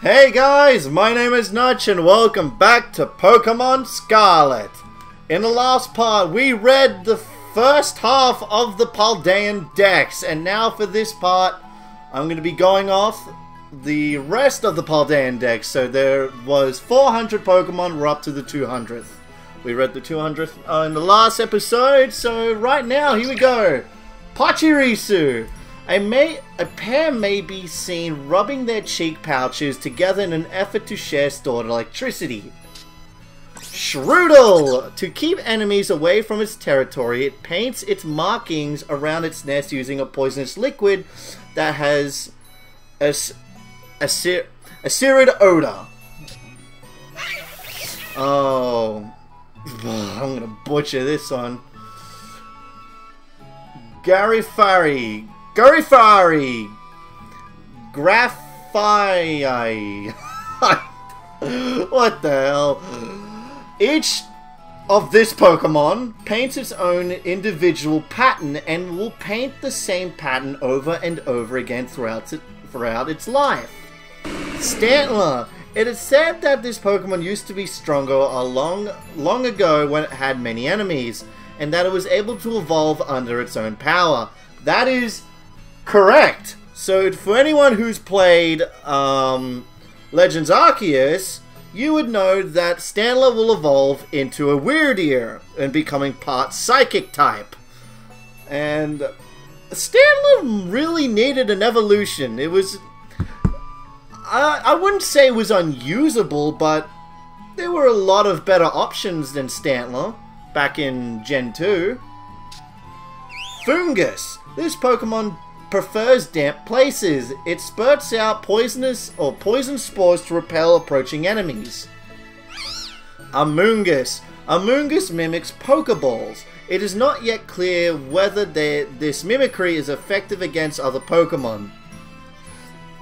Hey guys, my name is Nutch and welcome back to Pokemon Scarlet. In the last part, we read the first half of the Paldean Dex, and now for this part, I'm going to be going off the rest of the Paldean Dex. So there was 400 Pokemon, we're up to the 200th. We read the 200th in the last episode, so right now, here we go. Pachirisu. A pair may be seen rubbing their cheek pouches together in an effort to share stored electricity. Shroodle! To keep enemies away from its territory, it paints its markings around its nest using a poisonous liquid that has a acrid odor. Oh, I'm gonna butcher this one. Garifari. Graphii. What the hell? Each of this Pokemon paints its own individual pattern and will paint the same pattern over and over again throughout its life. Stantler. It is said that this Pokemon used to be stronger long ago when it had many enemies, and that it was able to evolve under its own power. That is correct. So for anyone who's played Legends Arceus, you would know that Stantler will evolve into a Weirdeer and becoming part Psychic type. And Stantler really needed an evolution. It was... I wouldn't say it was unusable, but there were a lot of better options than Stantler back in Gen 2. Fungus. This Pokemon prefers damp places. It spurts out poison spores to repel approaching enemies. Amoonguss. Amoonguss mimics Pokeballs. It is not yet clear whether this mimicry is effective against other Pokemon.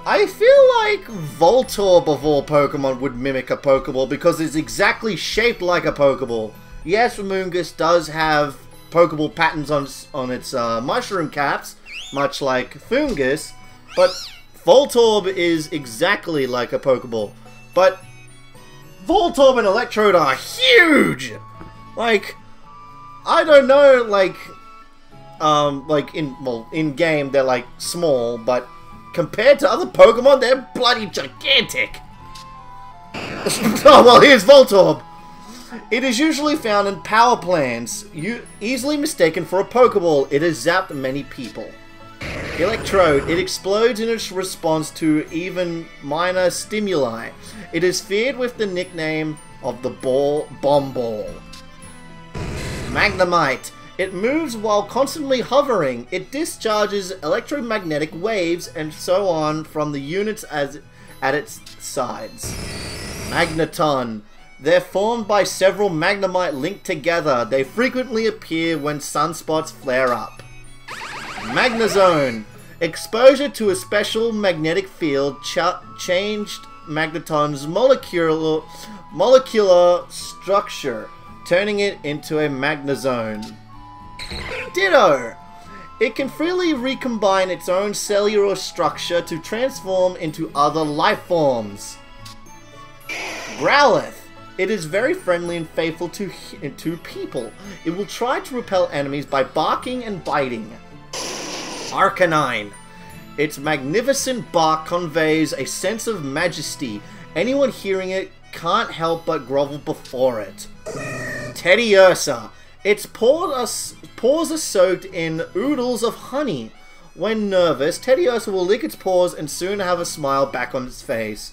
I feel like Voltorb of all Pokemon would mimic a Pokeball because it's exactly shaped like a Pokeball. Yes, Amoonguss does have Pokeball patterns on its mushroom caps, much like Fungus, but Voltorb is exactly like a Pokeball. But Voltorb and Electrode are huge! Like, I don't know, in game they're like small, but compared to other Pokemon, they're bloody gigantic! Oh, well, here's Voltorb! It is usually found in power plants, easily mistaken for a Pokeball. It has zapped many people. Electrode. It explodes in its response to even minor stimuli. It is feared with the nickname of the Bomb Ball. Magnemite. It moves while constantly hovering. It discharges electromagnetic waves and so on from the units at its sides. Magneton. They're formed by several Magnemite linked together. They frequently appear when sunspots flare up. Magnezone. Exposure to a special magnetic field changed Magneton's molecular structure, turning it into a Magnezone. Ditto. It can freely recombine its own cellular structure to transform into other life forms. Growlithe. It is very friendly and faithful to people. It will try to repel enemies by barking and biting. Arcanine. Its magnificent bark conveys a sense of majesty. Anyone hearing it can't help but grovel before it. Teddiursa. Its paws are soaked in oodles of honey. When nervous, Teddiursa will lick its paws and soon have a smile back on its face.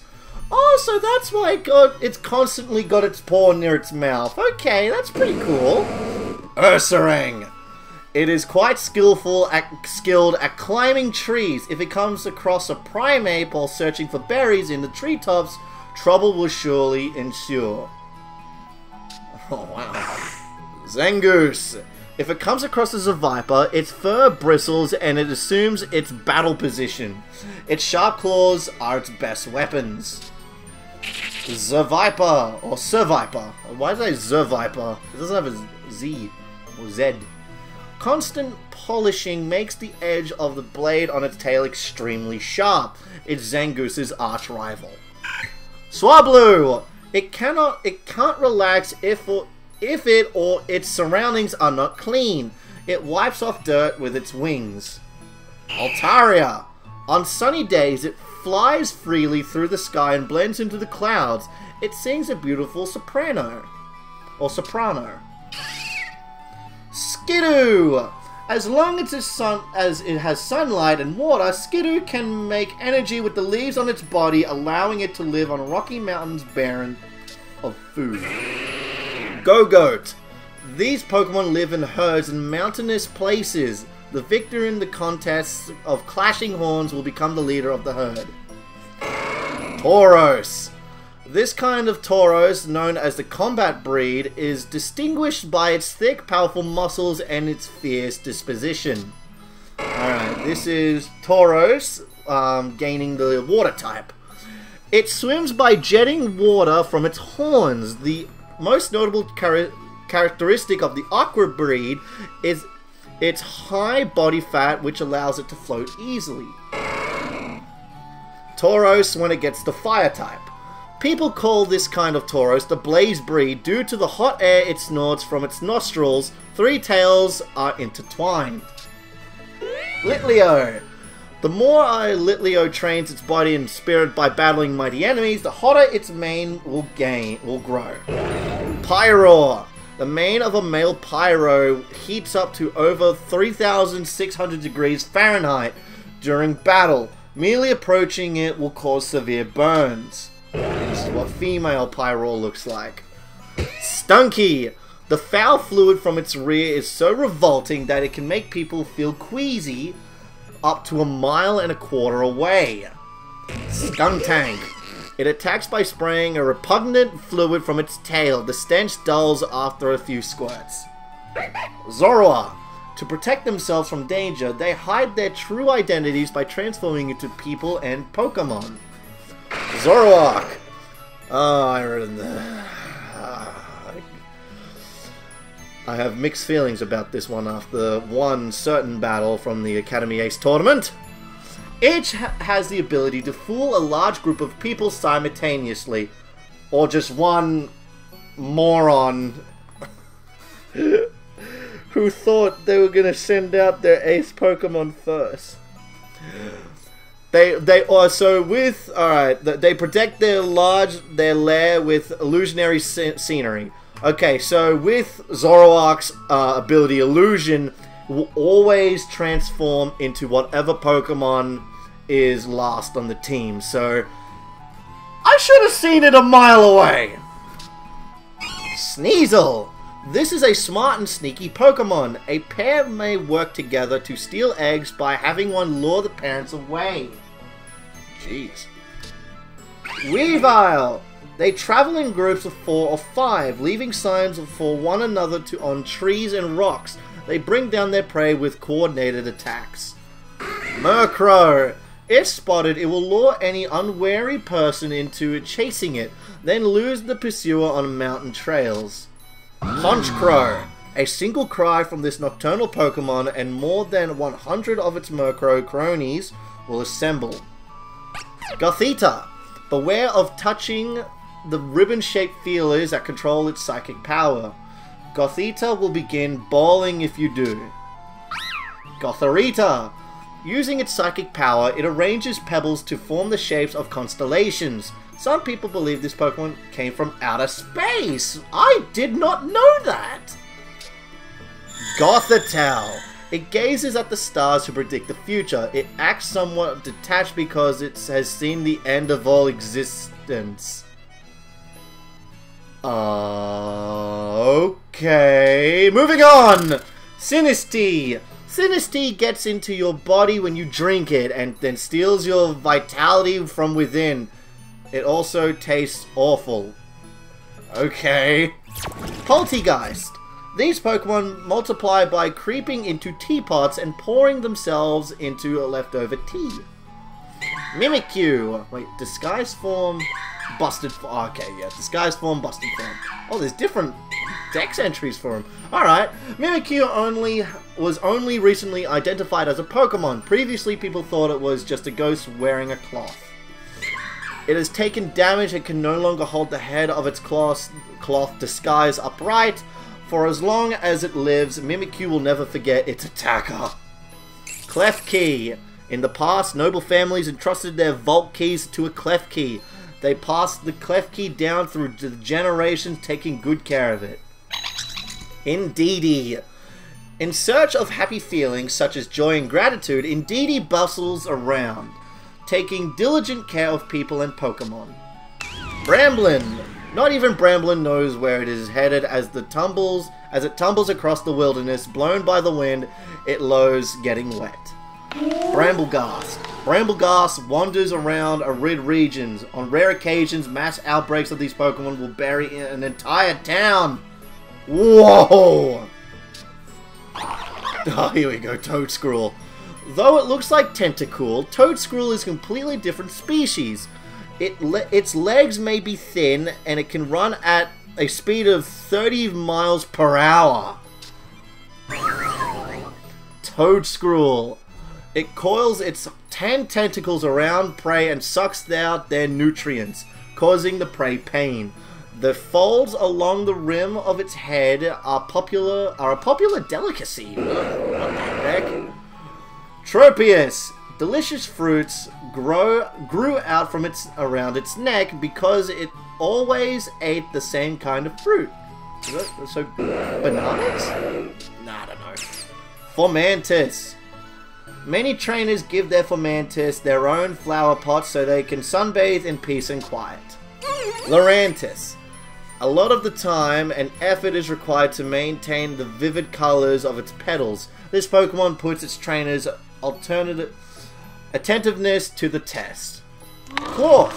Oh, so that's why it's constantly got its paw near its mouth. Okay, that's pretty cool. Ursaring. It is quite skilled at climbing trees. If it comes across a Primeape while searching for berries in the treetops, trouble will surely ensue. Oh, wow. Zangoose. If it comes across as a viper, its fur bristles and it assumes its battle position. Its sharp claws are its best weapons. Zerviper, or Surviper. Why did I say Zerviper? It doesn't have a Z or Z. Constant polishing makes the edge of the blade on its tail extremely sharp. It's Zangoose's arch rival. Swablu! It can't relax if it or its surroundings are not clean. It wipes off dirt with its wings. Altaria! On sunny days, it flies freely through the sky and blends into the clouds. It sings a beautiful soprano. Or soprano. Skidoo! As long as it has sunlight and water, Skidoo can make energy with the leaves on its body, allowing it to live on rocky mountains barren of food. Go-Goat! These Pokemon live in herds in mountainous places. The victor in the contests of clashing horns will become the leader of the herd. Tauros! This kind of Tauros, known as the combat breed, is distinguished by its thick, powerful muscles and its fierce disposition. Alright, this is Tauros, gaining the water type. It swims by jetting water from its horns. The most notable characteristic of the Aqua breed is its high body fat, which allows it to float easily. Tauros when it gets the fire type. People call this kind of Tauros the Blaze breed due to the hot air it snorts from its nostrils. 3 tails are intertwined. Litleo. The more Litleo trains its body and spirit by battling mighty enemies, the hotter its mane will grow. Pyroar. The mane of a male Pyro heats up to over 3,600 degrees Fahrenheit during battle. Merely approaching it will cause severe burns. This is what female Pyroar looks like. Stunky! The foul fluid from its rear is so revolting that it can make people feel queasy up to 1.25 miles away. Skuntank! It attacks by spraying a repugnant fluid from its tail. The stench dulls after a few squirts. Zoroark! To protect themselves from danger, they hide their true identities by transforming into people and Pokemon. Zoroark! Oh, I have mixed feelings about this one after one certain battle from the Academy Ace tournament. Each has the ability to fool a large group of people simultaneously, or just one moron who thought they were going to send out their ace Pokemon first. They protect their lair with illusionary scenery. Okay, so with Zoroark's ability Illusion, will always transform into whatever Pokemon is last on the team. So I should have seen it 1 mile away. Sneasel. This is a smart and sneaky Pokemon. A pair may work together to steal eggs by having one lure the parents away. Jeez. Weavile! They travel in groups of 4 or 5, leaving signs for one another on trees and rocks. They bring down their prey with coordinated attacks. Murkrow! If spotted, it will lure any unwary person into chasing it, then lose the pursuer on mountain trails. Honchkrow! A single cry from this nocturnal Pokemon and more than 100 of its Murkrow cronies will assemble. Gothita! Beware of touching the ribbon-shaped feelers that control its psychic power. Gothita will begin bawling if you do. Gothorita! Using its psychic power, it arranges pebbles to form the shapes of constellations. Some people believe this Pokemon came from outer space. I did not know that! Gothitelle! It gazes at the stars to predict the future. It acts somewhat detached because it has seen the end of all existence. Okay. Moving on! Sinistea! Sinistea gets into your body when you drink it and then steals your vitality from within. It also tastes awful. Okay. Poltegeist! These Pokemon multiply by creeping into teapots and pouring themselves into a leftover tea. Mimikyu! Wait, disguise form, busted form. Okay, yeah, disguise form, busted form. Oh, there's different dex entries for him. Alright, Mimikyu was only recently identified as a Pokemon. Previously, people thought it was just a ghost wearing a cloth. It has taken damage and can no longer hold the head of its cloth disguise upright. For as long as it lives, Mimikyu will never forget its attacker. Klefki. In the past, noble families entrusted their vault keys to a Klefki. They passed the Klefki down through the generations, taking good care of it. Indeedee. In search of happy feelings such as joy and gratitude, Indeedee bustles around, taking diligent care of people and Pokemon. Bramblin. Not even Bramblin knows where it is headed as it tumbles across the wilderness, blown by the wind, it lows, getting wet. Brambleghast. Brambleghast wanders around arid regions. On rare occasions, mass outbreaks of these Pokemon will bury an entire town. Whoa! Oh, here we go, Toedscruel. Though it looks like Tentacool, Toedscruel is a completely different species. Its legs may be thin, and it can run at a speed of 30 miles per hour. Toedscruel. It coils its 10 tentacles around prey and sucks out their nutrients, causing the prey pain. The folds along the rim of its head are a popular delicacy. What the heck? Tropius. Delicious fruits grew out from around its neck because it always ate the same kind of fruit. So, bananas? Nah, I don't know. Formantis. Many trainers give their Formantis their own flower pot so they can sunbathe in peace and quiet. Lurantis. A lot of the time, an effort is required to maintain the vivid colors of its petals. This Pokemon puts its trainers' attentiveness to the test. Cloth.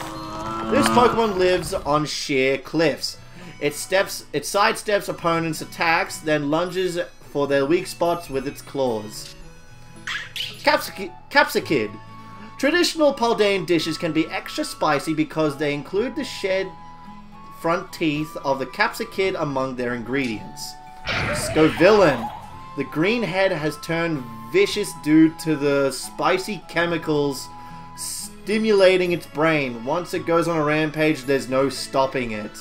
This Pokemon lives on sheer cliffs. It sidesteps opponents' attacks, then lunges for their weak spots with its claws. Capsicid. Traditional Paldean dishes can be extra spicy because they include the shed front teeth of the capsicid among their ingredients. Scovillain. The green head has turned vicious due to the spicy chemicals stimulating its brain. Once it goes on a rampage, there's no stopping it.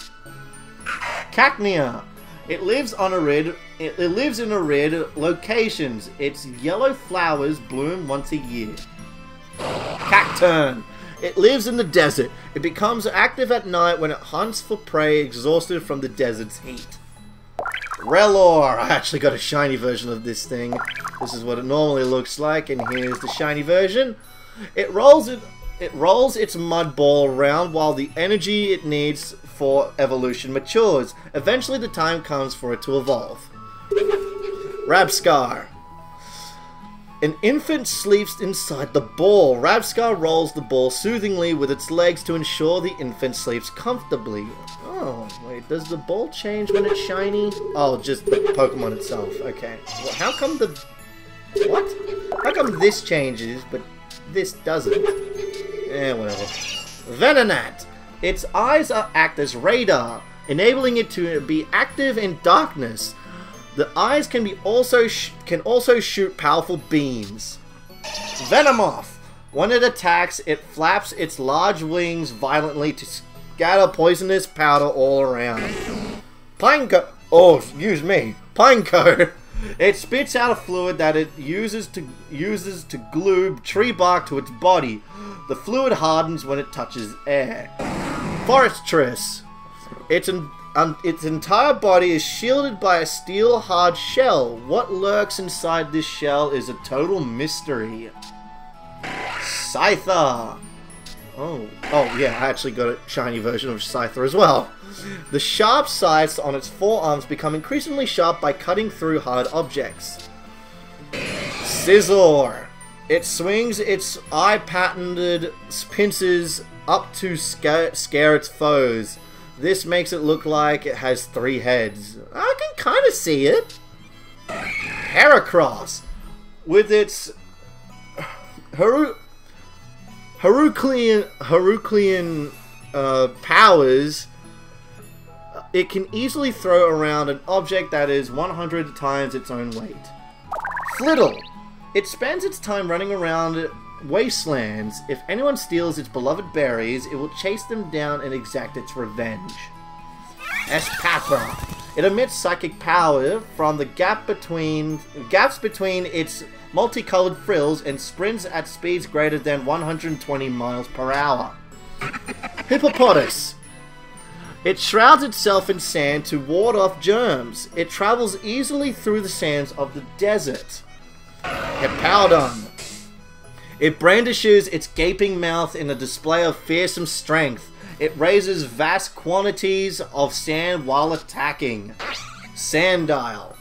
Cacnea. It lives in arid locations. Its yellow flowers bloom once a year. Cacturn. It lives in the desert. It becomes active at night when it hunts for prey exhausted from the desert's heat. Relor. I actually got a shiny version of this thing. This is what it normally looks like, and here's the shiny version. It rolls its mud ball around while the energy it needs for evolution matures. Eventually the time comes for it to evolve. Rabscar. An infant sleeps inside the ball. Rabscar rolls the ball soothingly with its legs to ensure the infant sleeps comfortably. Oh, wait, does the ball change when it's shiny? Oh, just the Pokemon itself. Okay. Well, how come the... What? How come this changes, but this doesn't? Whatever. Venonat. Its eyes act as radar, enabling it to be active in darkness. The eyes can also shoot powerful beams. Venomoth. When it attacks, it flaps its large wings violently to scatter poisonous powder all around. Pineco. Oh, excuse me. Pineco. It spits out a fluid that it uses to glue tree bark to its body. The fluid hardens when it touches air. Forestris. Its entire body is shielded by a steel-hard shell. What lurks inside this shell is a total mystery. Scyther. Oh yeah, I actually got a shiny version of Scyther as well. The sharp scythes on its forearms become increasingly sharp by cutting through hard objects. Scizor. It swings its eye-patented pincers up to scare its foes. This makes it look like it has 3 heads. I can kind of see it. Heracross. With its Herculean powers, it can easily throw around an object that is 100 times its own weight. Flittle. It spends its time running around wastelands. If anyone steals its beloved berries, it will chase them down and exact its revenge. Espatra. It emits psychic power from the gaps between its multicolored frills and sprints at speeds greater than 120 miles per hour. Hippopotamus. It shrouds itself in sand to ward off germs. It travels easily through the sands of the desert. Hippowdon. It brandishes its gaping mouth in a display of fearsome strength. It raises vast quantities of sand while attacking. Sandile.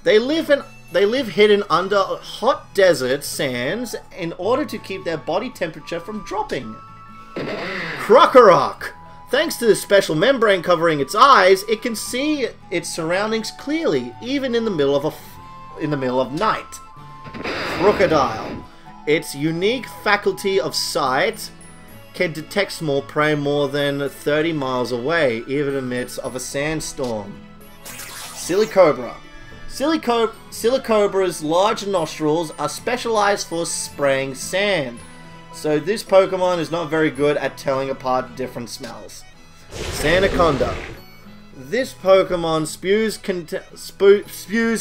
They live hidden under hot desert sands in order to keep their body temperature from dropping. Krokorok. Thanks to the special membrane covering its eyes, it can see its surroundings clearly, even in the middle of night. Crocodile. Its unique faculty of sight can detect small prey more than 30 miles away, even amidst of a sandstorm. Silicobra. Silicobra's large nostrils are specialized for spraying sand, so this Pokemon is not very good at telling apart different smells. Sandaconda. This Pokemon spews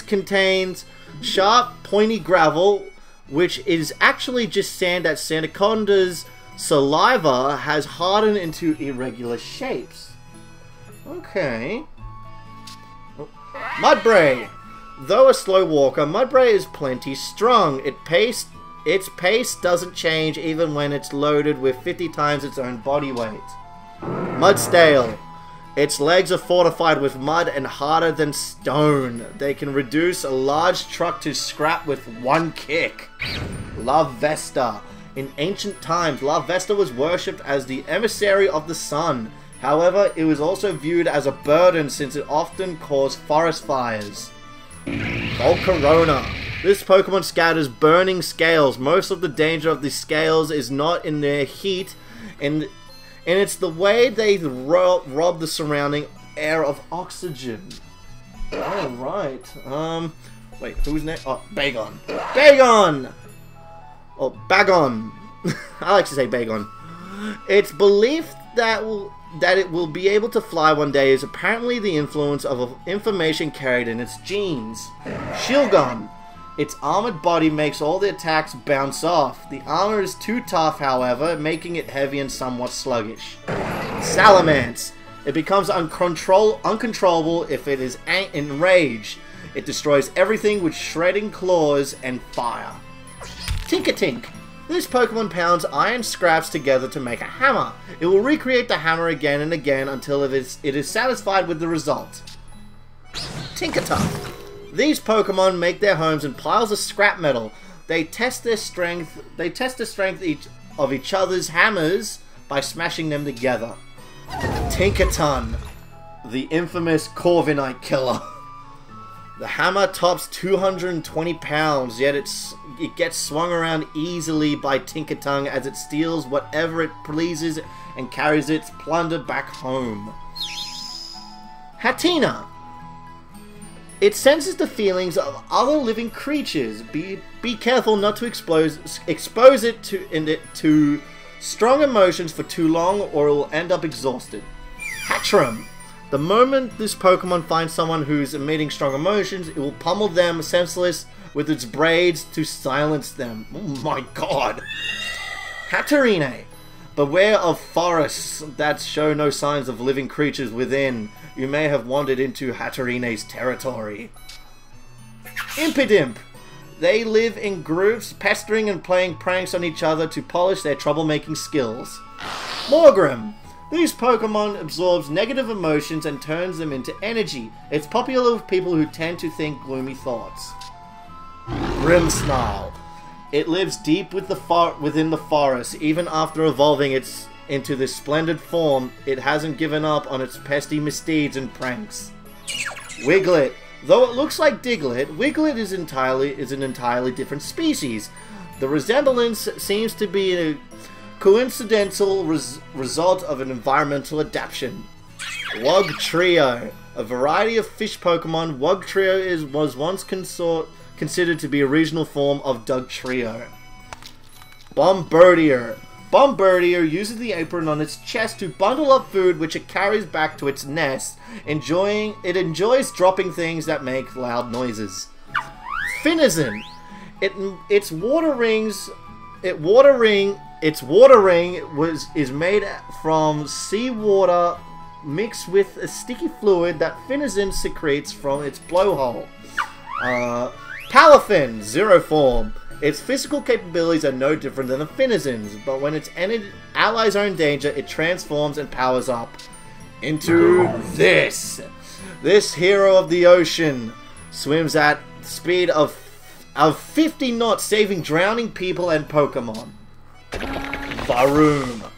contains sharp, pointy gravel, which is actually just sand that Sandaconda's saliva has hardened into irregular shapes. Okay. Mudbray. Though a slow walker, Mudbray is plenty strong. Its pace doesn't change even when it's loaded with 50 times its own body weight. Mudstale. Its legs are fortified with mud and harder than stone. They can reduce a large truck to scrap with one kick. Larvesta. In ancient times, Larvesta was worshipped as the emissary of the sun. However, it was also viewed as a burden since it often caused forest fires. Volcarona. This Pokemon scatters burning scales. Most of the danger of the scales is not in their heat, and it's the way they rob the surrounding air of oxygen. Alright. Wait, who's next? Oh, Bagon. Bagon! Oh, Bagon. I like to say Bagon. Its belief that it will be able to fly one day is apparently the influence of information carried in its genes. Shieldgun. Its armored body makes all the attacks bounce off. The armor is too tough, however, making it heavy and somewhat sluggish. Salamence. It becomes uncontrollable if it is enraged. It destroys everything with shredding claws and fire. Tinkatink. This Pokemon pounds iron scraps together to make a hammer. It will recreate the hammer again and again until it is satisfied with the result. Tinkaton. These Pokemon make their homes in piles of scrap metal. They test the strength of each other's hammers by smashing them together. Tinkaton, the infamous Corviknight killer. The hammer tops 220 pounds, yet it gets swung around easily by Tinkaton as it steals whatever it pleases and carries its plunder back home. Hatenna. It senses the feelings of other living creatures. Be careful not to expose it to strong emotions for too long, or it will end up exhausted. Hatchram. The moment this Pokemon finds someone who's emitting strong emotions, it will pummel them senseless with its braids to silence them. Oh my god. Hatterene. Beware of forests that show no signs of living creatures within. You may have wandered into Hatterene's territory. Impidimp. They live in groups, pestering and playing pranks on each other to polish their troublemaking skills. Morgrem. These Pokemon absorbs negative emotions and turns them into energy. It's popular with people who tend to think gloomy thoughts. Grimmsnarl. It lives deep within the forest. Even after evolving into this splendid form, it hasn't given up on its pesky misdeeds and pranks. Wiglet. Though it looks like Diglett, Wiglet is an entirely different species. The resemblance seems to be a coincidental result of an environmental adaptation. Wugtrio. A variety of fish Pokemon, Wugtrio was once considered to be a regional form of Dugtrio. Bombardier. Bombardier uses the apron on its chest to bundle up food which it carries back to its nest. It enjoys dropping things that make loud noises. Finizen. Its water ring is made from seawater mixed with a sticky fluid that Finizen secretes from its blowhole. Palafin, Zero Form. Its physical capabilities are no different than the Finizen's, but when its allies are in danger, it transforms and powers up into this. This hero of the ocean swims at speed of 50 knots, saving drowning people and Pokemon. Varoom.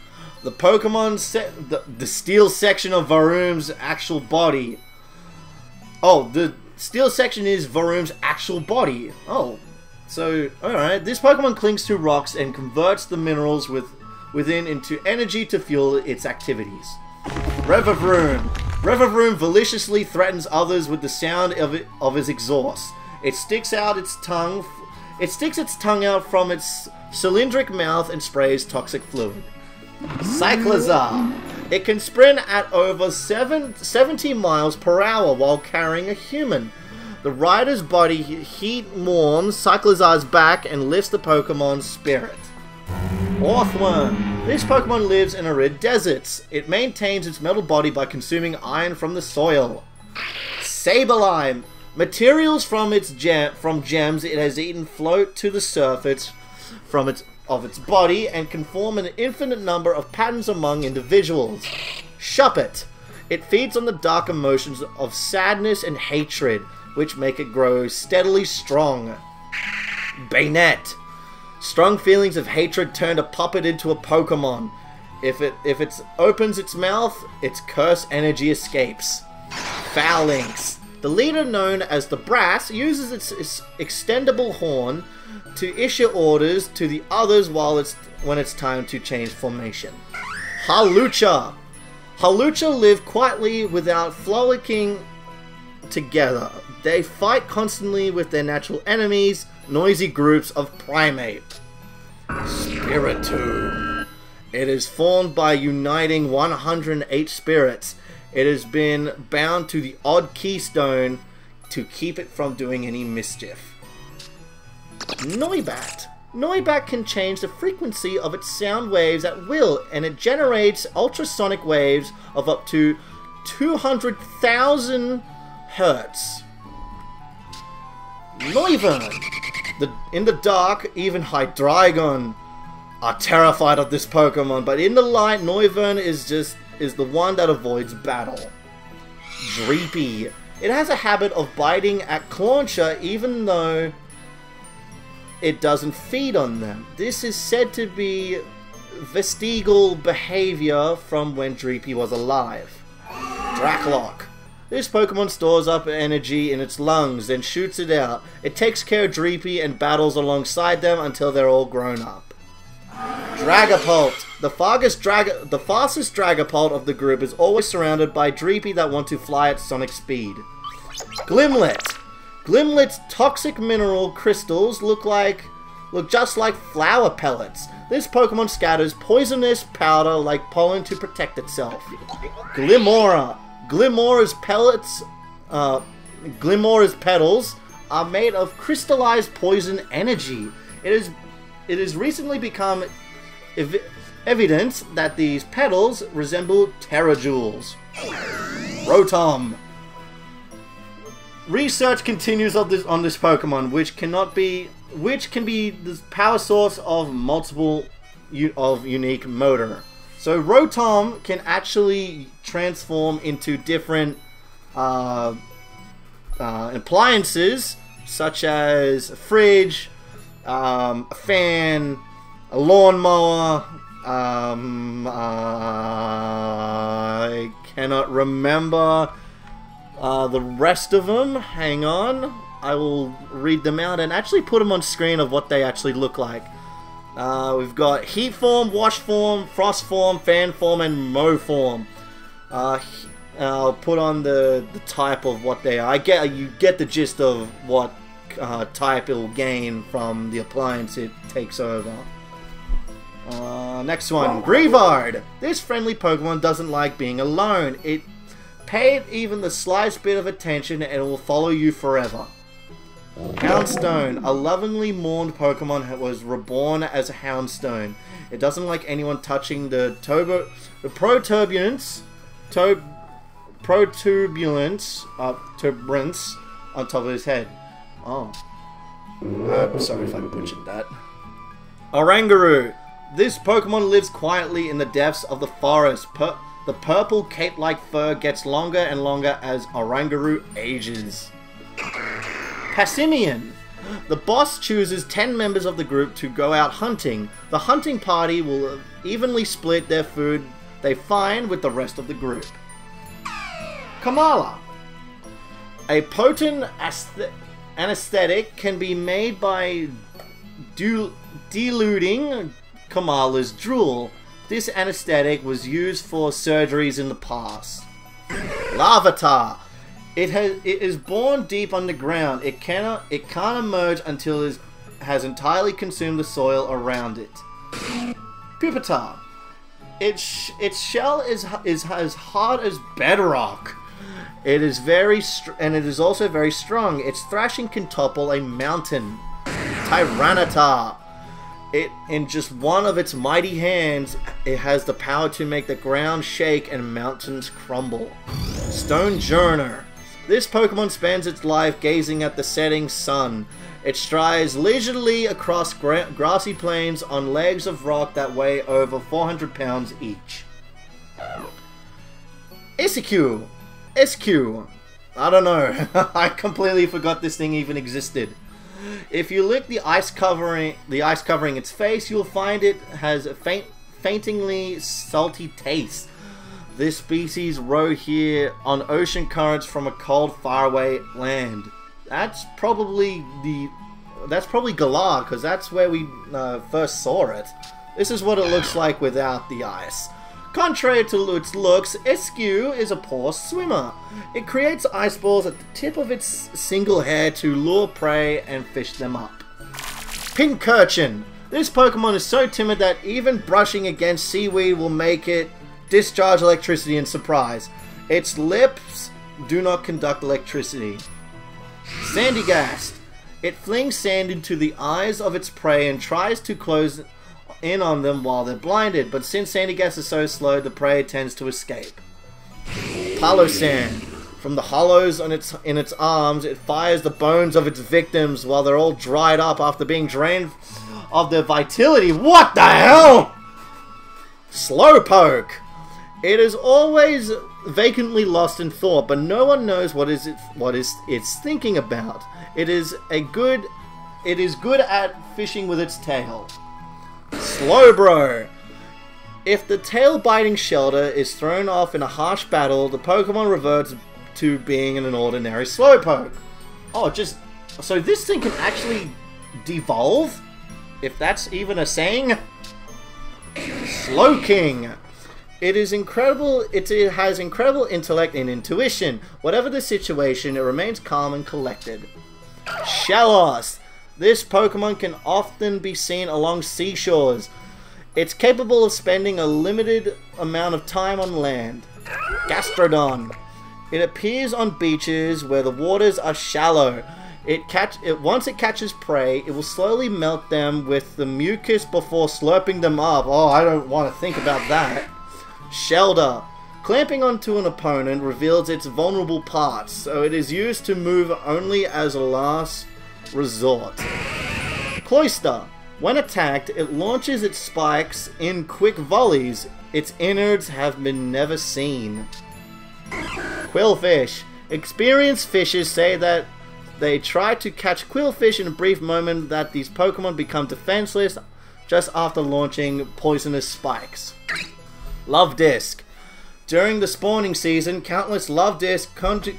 The Pokemon the steel section of Varoom's actual body. Oh, the steel section is Varoom's actual body. Oh, so alright. This Pokemon clings to rocks and converts the minerals within into energy to fuel its activities. Revavroom. Revavroom maliciously threatens others with the sound of its exhaust. It sticks its tongue out from its cylindric mouth and sprays toxic fluid. Cyclizar. It can sprint at over 70 miles per hour while carrying a human. The rider's body heat warms Cyclizar's back and lifts the Pokemon's spirit. Orthworm. This Pokemon lives in arid deserts. It maintains its metal body by consuming iron from the soil. Sableye. Materials from gems it has eaten float to the surface of its body and can form an infinite number of patterns among individuals. Shuppet. It feeds on the dark emotions of sadness and hatred, which make it grow steadily strong. Banette. Strong feelings of hatred turned a puppet into a Pokemon. If it opens its mouth, its curse energy escapes. Phalanx. The leader, known as the Brass, uses its extendable horn to issue orders to the others when it's time to change formation. Halucha. Halucha live quietly without frolicking together. They fight constantly with their natural enemies, noisy groups of primate. Spiritomb. It is formed by uniting 108 spirits. It has been bound to the odd keystone to keep it from doing any mischief. Noibat. Noibat can change the frequency of its sound waves at will, and it generates ultrasonic waves of up to 200,000 Hertz. Noivern. In the dark, even Hydreigon are terrified of this Pokemon, but in the light, Noivern is the one that avoids battle. Dreepy. It has a habit of biting at Clauncher even though it doesn't feed on them. This is said to be vestigial behavior from when Dreepy was alive. Dracloak. This Pokemon stores up energy in its lungs, then shoots it out. It takes care of Dreepy and battles alongside them until they're all grown up. Dragapult. The fastest Dragapult of the group is always surrounded by Dreepy that want to fly at sonic speed. Glimlet. Glimlet's toxic mineral crystals look just like flower pellets. This Pokemon scatters poisonous powder like pollen to protect itself. Glimmora. Glimmora's petals are made of crystallized poison energy. It has recently become evident that these petals resemble Terrajewels. Rotom. Research continues on this Pokemon, which can be the power source of multiple unique motor. So Rotom can actually transform into different appliances, such as a fridge, a fan, a lawnmower. I cannot remember the rest of them. Hang on. I will read them out and actually put them on screen of what they actually look like. We've got heat form, wash form, frost form, fan form, and mow form. I'll put on the type of what they are. You get the gist of what type it will gain from the appliance it takes over. Next one, Greavard. This friendly Pokemon doesn't like being alone. It paid even the slightest bit of attention and it will follow you forever. Houndstone. A lovingly mourned Pokemon was reborn as a Houndstone. It doesn't like anyone touching the protuberance on top of his head. Oh. Sorry if I butchered that. Oranguru. This Pokemon lives quietly in the depths of the forest. The purple cape-like fur gets longer and longer as Oranguru ages. Passimian. The boss chooses 10 members of the group to go out hunting. The hunting party will evenly split their food they find with the rest of the group. Kamala. A potent anesthetic can be made by diluting Kamala's drool. This anesthetic was used for surgeries in the past. Larvitar. It is born deep underground. It can't emerge until it has entirely consumed the soil around it. Pupitar. Its shell is as hard as bedrock. It is and it is also very strong. Its thrashing can topple a mountain. Tyranitar. In just one of its mighty hands, it has the power to make the ground shake and mountains crumble. Stonejourner. This Pokemon spends its life gazing at the setting sun. It strides leisurely across grassy plains on legs of rock that weigh over 400 pounds each. Issecu. I don't know. I completely forgot this thing even existed. If you lick the ice covering its face, you'll find it has a faintingly salty taste. This species rode here on ocean currents from a cold, faraway land. That's probably Galar, because that's where we first saw it. This is what it looks like without the ice. Contrary to its looks, Issecu is a poor swimmer. It creates ice balls at the tip of its single hair to lure prey and fish them up. Pincurchin. This Pokemon is so timid that even brushing against seaweed will make it discharge electricity in surprise. Its lips do not conduct electricity. Sandygast. It flings sand into the eyes of its prey and tries to close in on them while they're blinded, but since Sandygast is so slow, the prey tends to escape. Palossand. From the hollows in its arms, it fires the bones of its victims while they're all dried up after being drained of their vitality. What the hell? Slowpoke. It is always vacantly lost in thought, but no one knows what it's thinking about. It is good at fishing with its tail. Slowbro. If the tail-biting shelter is thrown off in a harsh battle, the Pokemon reverts to being an ordinary Slowpoke. Oh, so this thing can actually devolve? If that's even a saying? Slowking. It has incredible intellect and intuition. Whatever the situation, it remains calm and collected. Shellos. This Pokemon can often be seen along seashores. It's capable of spending a limited amount of time on land. Gastrodon. It appears on beaches where the waters are shallow. Once it catches prey, it will slowly melt them with the mucus before slurping them up. Oh, I don't want to think about that. Shelder. Clamping onto an opponent reveals its vulnerable parts, so it is used to move only as a last resort. Cloyster. When attacked, it launches its spikes in quick volleys. Its innards have been never seen. Quillfish. Experienced fishers say that they try to catch quillfish in a brief moment that these Pokemon become defenseless just after launching poisonous spikes. Love Disc. During the spawning season, countless Love Discs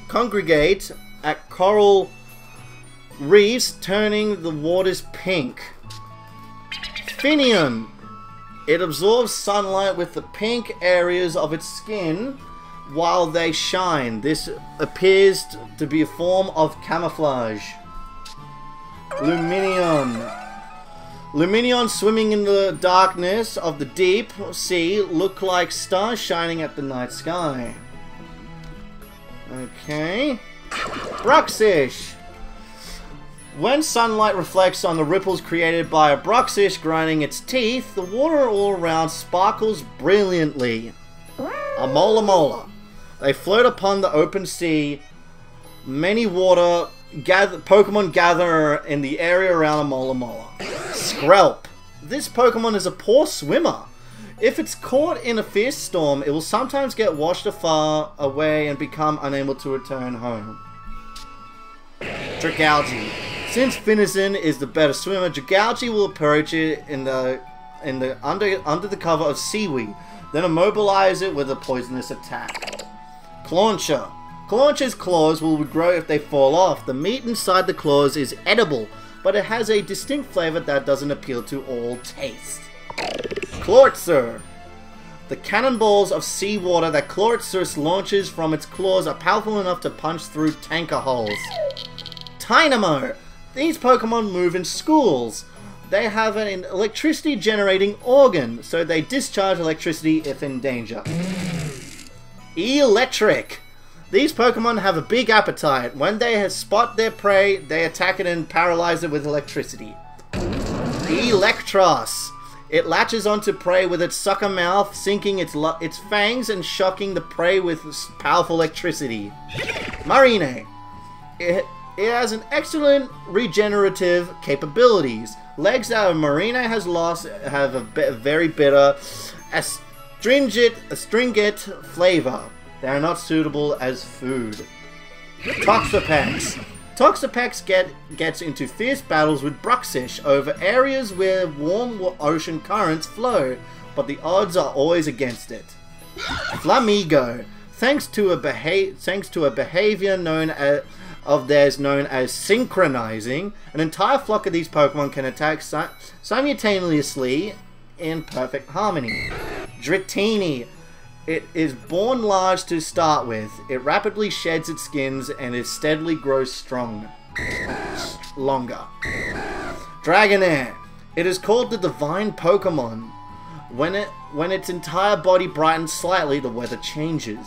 congregate at coral reefs, turning the waters pink. Finneon. It absorbs sunlight with the pink areas of its skin while they shine. This appears to be a form of camouflage. Lumineon. Luminions swimming in the darkness of the deep sea look like stars shining at the night sky. Okay. Bruxish. When sunlight reflects on the ripples created by a Bruxish grinding its teeth, the water all around sparkles brilliantly. A Mola Mola. They float upon the open sea. Many water Pokemon gather in the area around a Mola Mola. Skrelp. This Pokemon is a poor swimmer. If it's caught in a fierce storm, it will sometimes get washed far away and become unable to return home. Dragalge. Since Finizen is the better swimmer, Dragalge will approach it under the cover of seaweed, then immobilize it with a poisonous attack. Clauncher. Clauncher's claws will grow if they fall off. The meat inside the claws is edible, but it has a distinct flavor that doesn't appeal to all taste. Chlortzer. The cannonballs of seawater that Chlortzer launches from its claws are powerful enough to punch through tanker hulls. Tynamo. These Pokemon move in schools. They have an electricity generating organ, so they discharge electricity if in danger. Electric. These Pokemon have a big appetite. When they spot their prey, they attack it and paralyze it with electricity. Electros. It latches onto prey with its sucker mouth, sinking its fangs and shocking the prey with powerful electricity. Marine. It has an excellent regenerative capabilities. Legs that a Marine has lost have a very bitter, astringent flavor. They are not suitable as food. Toxapex. Toxapex gets into fierce battles with Bruxish over areas where warm ocean currents flow, but the odds are always against it. Flamigo. Thanks to a behavior known as synchronizing, an entire flock of these Pokemon can attack simultaneously in perfect harmony. Dratini. It is born large to start with. It rapidly sheds its skins and it steadily grows longer. Dragonair. It is called the Divine Pokemon. When its entire body brightens slightly, the weather changes.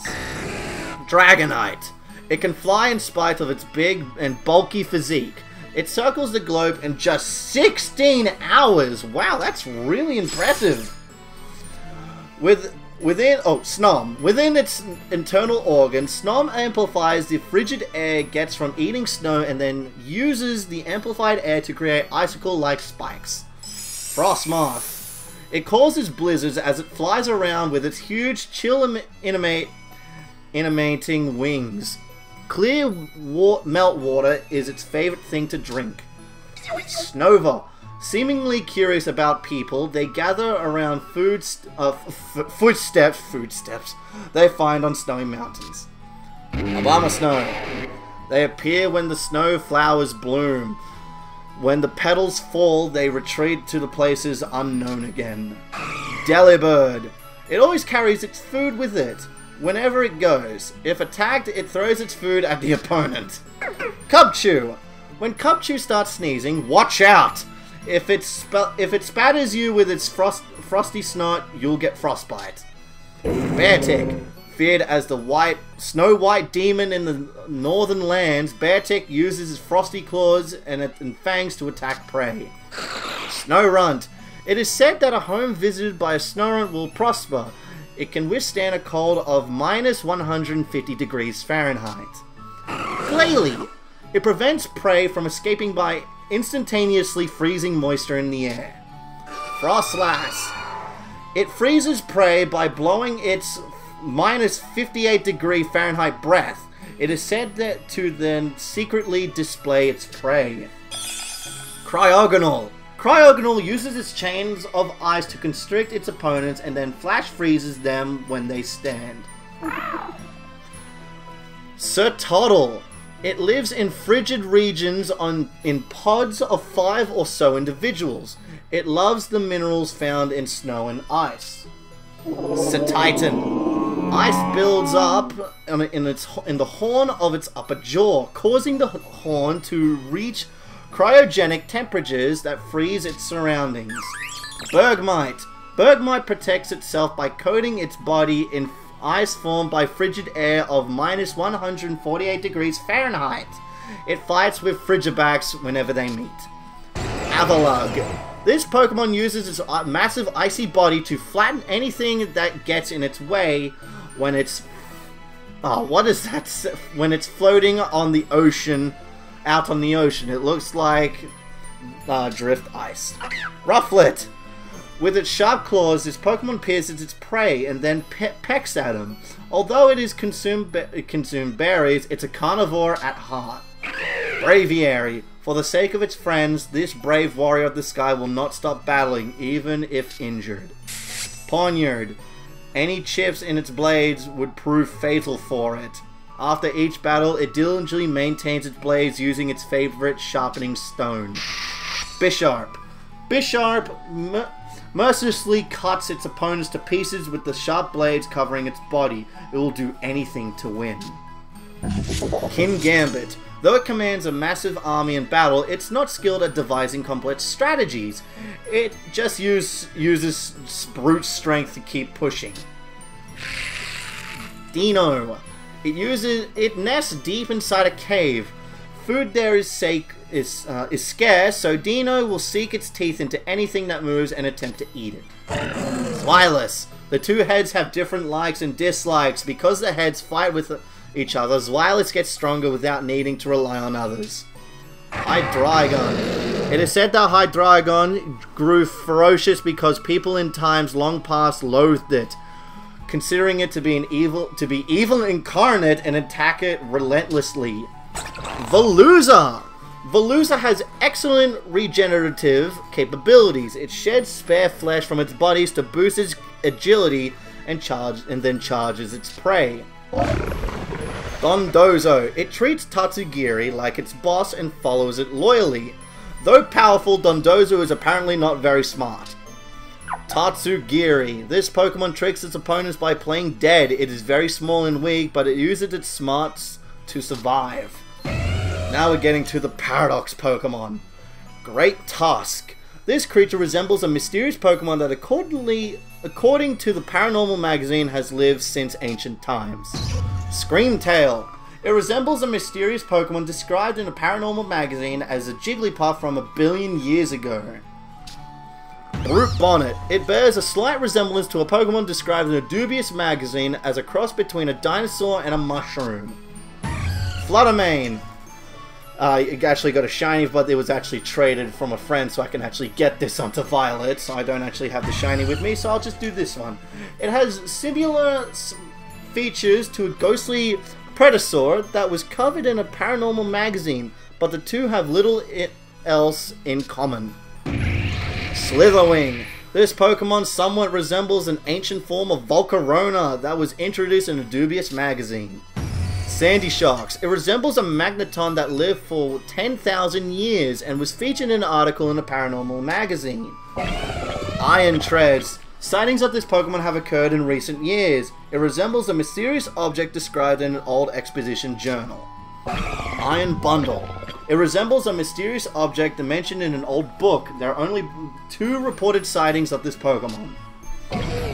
Dragonite. It can fly in spite of its big and bulky physique. It circles the globe in just 16 hours. Wow, that's really impressive. Snom. Within its internal organs, Snom amplifies the frigid air it gets from eating snow and then uses the amplified air to create icicle-like spikes. Frostmoth. It causes blizzards as it flies around with its huge animating wings. Clear melt water is its favorite thing to drink. Snova. Seemingly curious about people, they gather around footsteps they find on snowy mountains. Abomasnow. They appear when the snow flowers bloom. When the petals fall, they retreat to the places unknown again. Delibird. It always carries its food with it, whenever it goes. If attacked, it throws its food at the opponent. Cubchoo. When Cubchoo starts sneezing, watch out! If it spatters you with its frosty snot, you'll get frostbite. Beartick. Feared as the snow-white demon in the northern lands, Beartick uses his frosty claws and fangs to attack prey. Snowrunt. It is said that a home visited by a Snowrunt will prosper. It can withstand a cold of minus 150 degrees Fahrenheit. Glalie. It prevents prey from escaping by instantaneously freezing moisture in the air. Frostlass. It freezes prey by blowing its minus 58 degree Fahrenheit breath. It is said that to then secretly display its prey. Cryogonal. Cryogonal uses its chains of ice to constrict its opponents and then flash freezes them when they stand. Surtottle. It lives in frigid regions in pods of 5 or so individuals. It loves the minerals found in snow and ice. Satitan. Ice builds up in the horn of its upper jaw, causing the horn to reach cryogenic temperatures that freeze its surroundings. Bergmite. Bergmite protects itself by coating its body in ice formed by frigid air of minus 148 degrees Fahrenheit. It fights with Frigibacks whenever they meet. Avalugg. This Pokemon uses its massive icy body to flatten anything that gets in its way when it's... Oh, what is that? When it's floating on the ocean, out on the ocean. It looks like drift ice. Rufflet. With its sharp claws, this Pokemon pierces its prey and then pecks at him. Although it is consumed berries, it's a carnivore at heart. Braviary. For the sake of its friends, this brave warrior of the sky will not stop battling, even if injured. Poniard. Any chips in its blades would prove fatal for it. After each battle, it diligently maintains its blades using its favorite sharpening stone. Bisharp. Bisharp mercilessly cuts its opponents to pieces with the sharp blades covering its body. It will do anything to win. Kingambit. Though it commands a massive army in battle, it's not skilled at devising complex strategies. It just uses brute strength to keep pushing. Dino. It nests deep inside a cave. Food there is scarce, so Dino will sink its teeth into anything that moves and attempt to eat it. Zweilous. The two heads have different likes and dislikes. Because the heads fight with each other, Zweilous gets stronger without needing to rely on others. Hydreigon. It is said that Hydreigon grew ferocious because people in times long past loathed it, considering it to be evil incarnate and attack it relentlessly. Veluza. Veluza has excellent regenerative capabilities. It sheds spare flesh from its bodies to boost its agility and then charges its prey. Dondozo. It treats Tatsugiri like its boss and follows it loyally. Though powerful, Dondozo is apparently not very smart. Tatsugiri. This Pokemon tricks its opponents by playing dead. It is very small and weak, but it uses its smarts to survive. Now we're getting to the Paradox Pokemon. Great Tusk. This creature resembles a mysterious Pokemon that according to the Paranormal magazine has lived since ancient times. Screamtail. It resembles a mysterious Pokemon described in a Paranormal magazine as a Jigglypuff from 1 billion years ago. Brute Bonnet. It bears a slight resemblance to a Pokemon described in a dubious magazine as a cross between a dinosaur and a mushroom. Fluttermane. It actually got a shiny, but it was actually traded from a friend, so I can actually get this onto Violet, so I don't actually have the shiny with me, so I'll just do this one. It has similar features to a ghostly Predasaur that was covered in a Paranormal magazine, but the two have little else in common. Slitherwing. This Pokemon somewhat resembles an ancient form of Volcarona that was introduced in a dubious magazine. Sandy Sharks. It resembles a Magneton that lived for 10,000 years and was featured in an article in a Paranormal magazine. Iron Treads. Sightings of this Pokemon have occurred in recent years. It resembles a mysterious object described in an old exposition journal. Iron Bundle. It resembles a mysterious object mentioned in an old book. There are only 2 reported sightings of this Pokemon.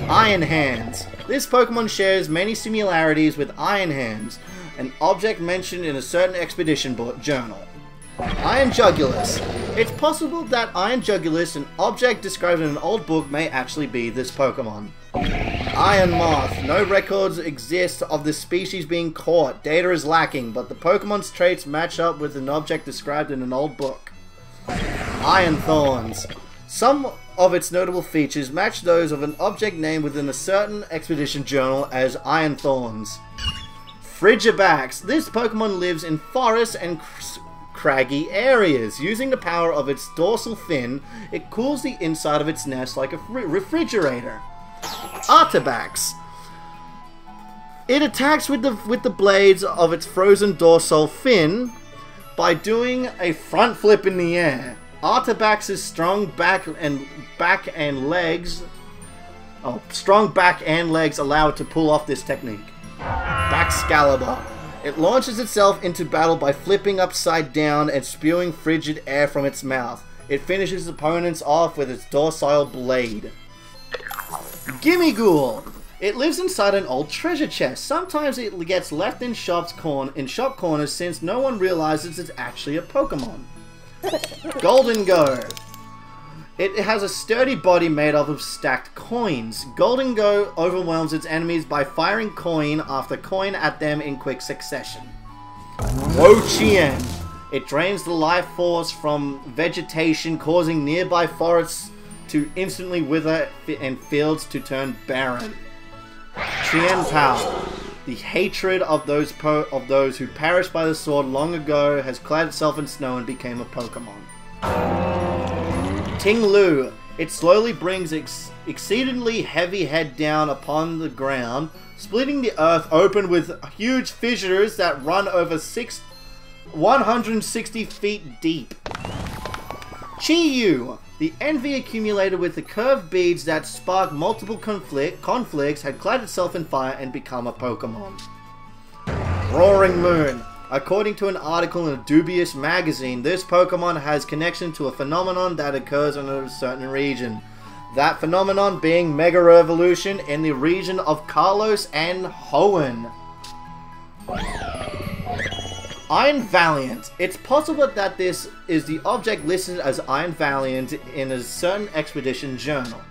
Iron Hands. This Pokemon shares many similarities with Iron Hands, an object mentioned in a certain expedition journal. Iron Jugulus. It's possible that Iron Jugulus, an object described in an old book, may actually be this Pokemon. Iron Moth. No records exist of this species being caught. Data is lacking, but the Pokemon's traits match up with an object described in an old book. Iron Thorns. Some of its notable features match those of an object named within a certain expedition journal as Iron Thorns. Frigibacks. This Pokemon lives in forests and craggy areas. Using the power of its dorsal fin, it cools the inside of its nest like a refrigerator. Artibax. It attacks with the blades of its frozen dorsal fin by doing a front flip in the air. Artabax's strong back and legs allow it to pull off this technique. Baxcalibur. It launches itself into battle by flipping upside down and spewing frigid air from its mouth. It finishes opponents off with its docile blade. Gimmighoul! It lives inside an old treasure chest. Sometimes it gets left in shop corners since no one realizes it's actually a Pokemon. Golden Go! It has a sturdy body made up of stacked coins. Golden Go overwhelms its enemies by firing coin after coin at them in quick succession. Wo-Chien! It drains the life force from vegetation, causing nearby forests to instantly wither and fields to turn barren. Chien-Pao. The hatred of those who perished by the sword long ago has clad itself in snow and became a Pokemon. Ting-Lu. It slowly brings its exceedingly heavy head down upon the ground, splitting the earth open with huge fissures that run over 160 feet deep. Chi-Yu. The envy accumulated with the curved beads that spark multiple conflicts had clad itself in fire and become a Pokemon. Roaring Moon. According to an article in a dubious magazine, this Pokemon has connection to a phenomenon that occurs in a certain region. That phenomenon being Mega Revolution in the region of Kalos and Hoenn. Iron Valiant. It's possible that this is the object listed as Iron Valiant in a certain expedition journal.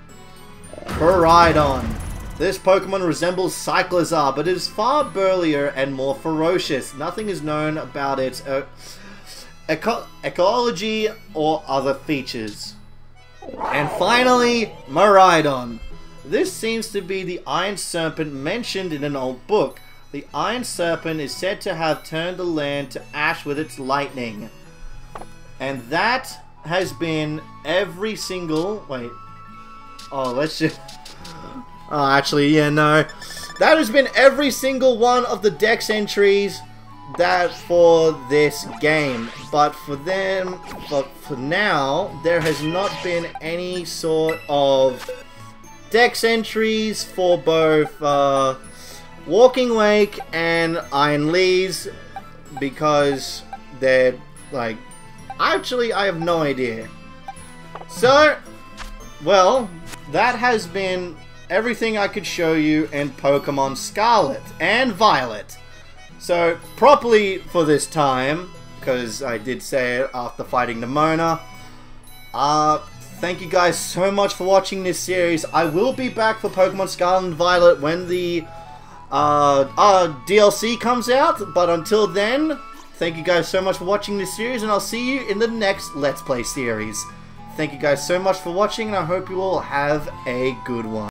Koraidon. This Pokemon resembles Cyclizar, but is far burlier and more ferocious. Nothing is known about its ecology or other features. And finally, Miraidon. This seems to be the Iron Serpent mentioned in an old book. The Iron Serpent is said to have turned the land to ash with its lightning. And that has been every single... Wait. Oh, let's just... Oh, actually, yeah, no. That has been every single one of the Dex entries that for this game. But for them... But for now, there has not been any sort of Dex entries for both... Walking Wake and Iron Lees, because they're like, actually I have no idea. So, well, that has been everything I could show you in Pokemon Scarlet and Violet. So, properly for this time, because I did say it after fighting Nemona, thank you guys so much for watching this series. I will be back for Pokemon Scarlet and Violet when the DLC comes out, but until then, thank you guys so much for watching this series, and I'll see you in the next Let's Play series. Thank you guys so much for watching, and I hope you all have a good one.